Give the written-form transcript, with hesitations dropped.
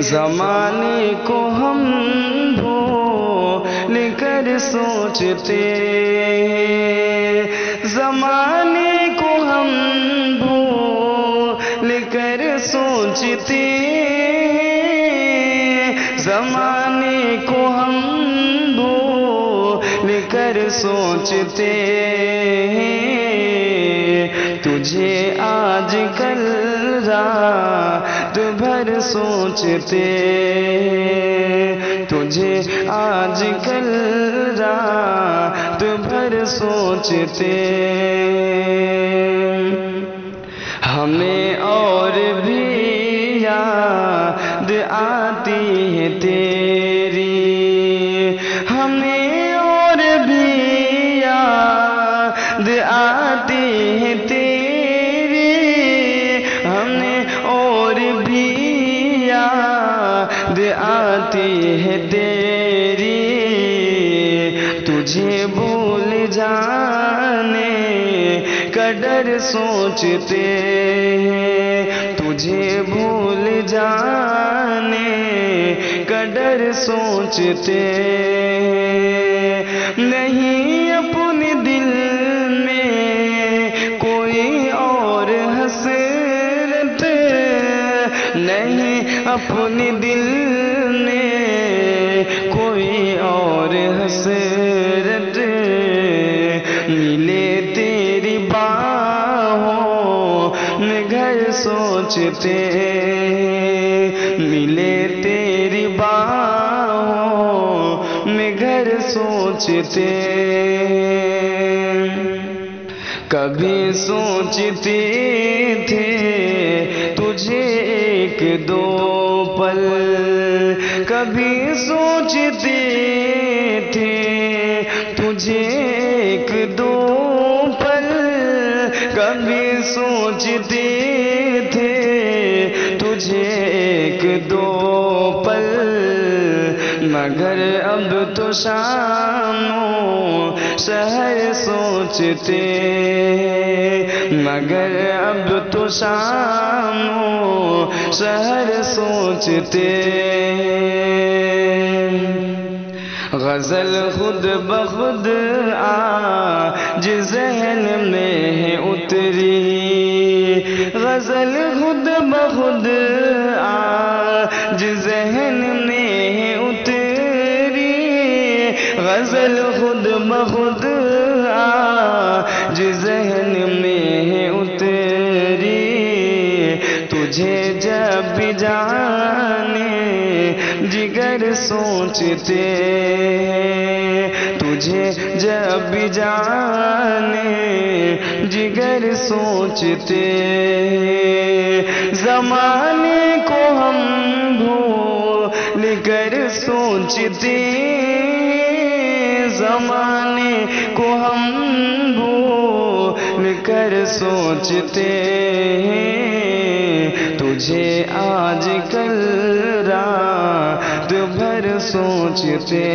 زمانے کو ہم بھول کر سوچتے، زمانے کو ہم بھول کر سوچتے، زمانے کو ہم بھول کر سوچتے، تجھے آج کل رات بھر سوچتے، تجھے آج کل رات بھر سوچتے، ہمیں اور بھی یاد آتی ہے تیری، ہمیں اور بھی یاد آتی ہے تیری، ہمیں اور بھی یاد آتی ہے تیری، تجھے بھول جانے کا ڈر سوچتے، تجھے بھول جانے کا ڈر سوچتے، نہیں اپنے دل میں کوئی اور حسرت، نہیں اپنے دل میں کوئی اور حسرت، ملے تیری باہوں میں گھر سوچتے، ملے تیری باہوں میں گھر سوچتے، کبھی سوچتے تھے تجھے ایک دو پل، کبھی سوچتے تھے تجھے ایک دو پل، کبھی سوچتے تھے تجھے ایک دو پل، مگر اب تو شام و سحر سوچتے، مگر اب تو شام و سحر سوچتے، غزل خود بخود آج ذہن میں ہے اتری، غزل خود بخود آج ذہن میں ہے اتری، غزل خود بخود آج ذہن میں ہے اتری، تجھے جب جانے جگر سوچتے، تجھے جب جانے جگر سوچتے، زمانے کو ہم بھول کر سوچتے، زمانے کو ہم بھول کر سوچتے، تجھے آج کل رات بھر سوچتے۔